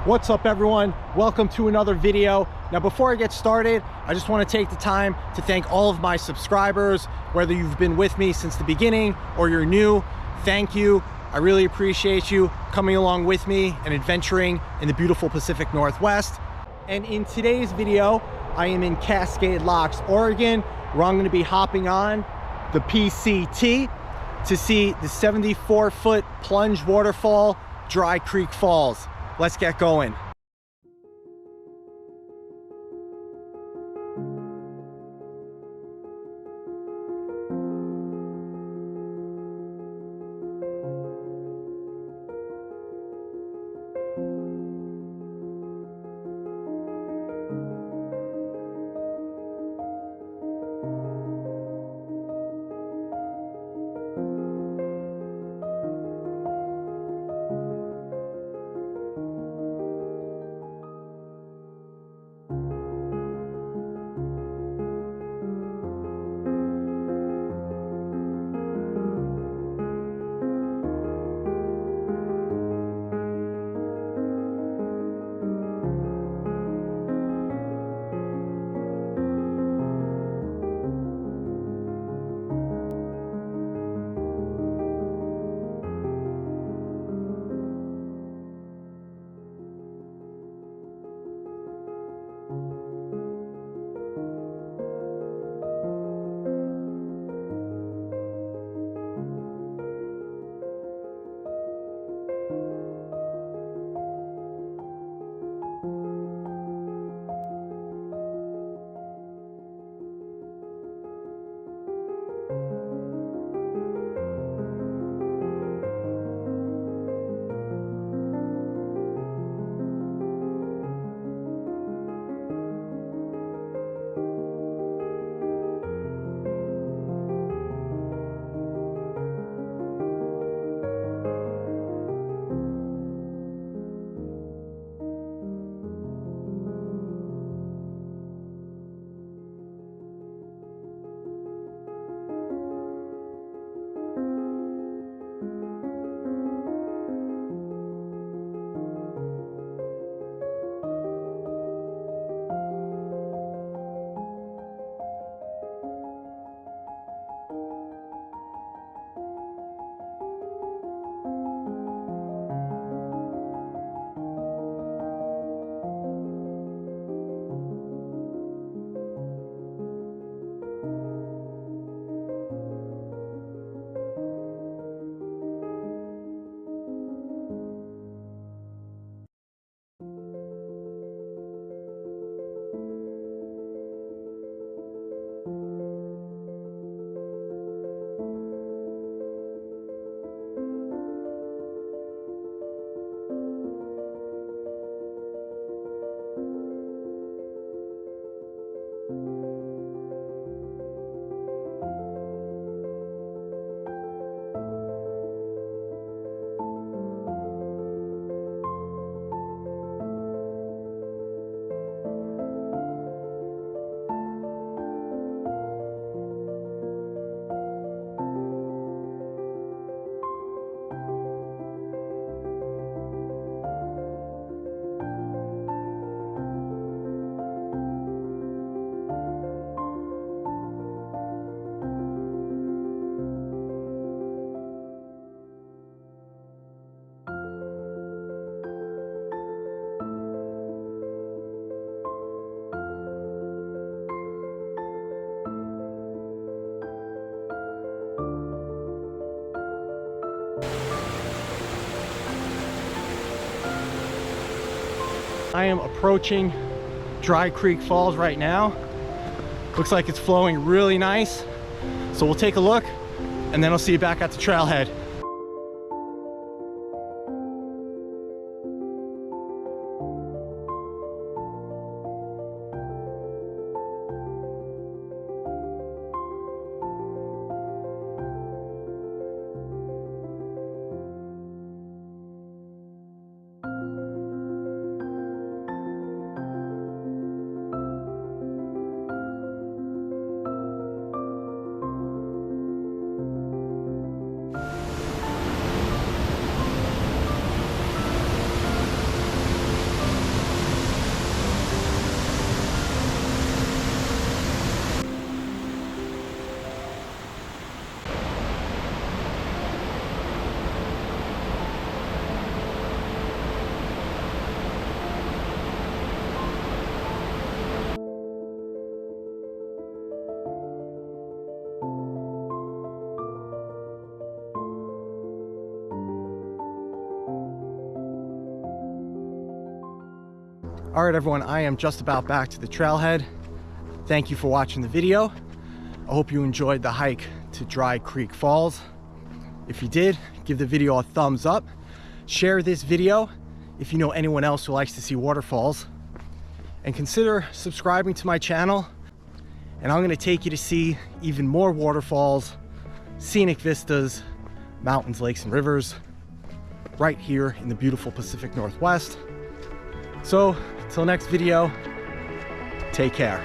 What's up everyone? Welcome to another video. Now before I get started, I just want to take the time to thank all of my subscribers, whether you've been with me since the beginning or you're new. Thank you. I really appreciate you coming along with me and adventuring in the beautiful Pacific Northwest. And in today's video, I am in Cascade Locks, Oregon, where I'm going to be hopping on the PCT to see the 74-foot plunge waterfall, Dry Creek Falls. Let's get going. I am approaching Dry Creek Falls right now. Looks like it's flowing really nice. So we'll take a look and then I'll see you back at the trailhead. All right, everyone, I am just about back to the trailhead. Thank you for watching the video. I hope you enjoyed the hike to Dry Creek Falls. If you did, give the video a thumbs up. Share this video if you know anyone else who likes to see waterfalls. And consider subscribing to my channel. And I'm gonna take you to see even more waterfalls, scenic vistas, mountains, lakes, and rivers right here in the beautiful Pacific Northwest. So, till next video, take care.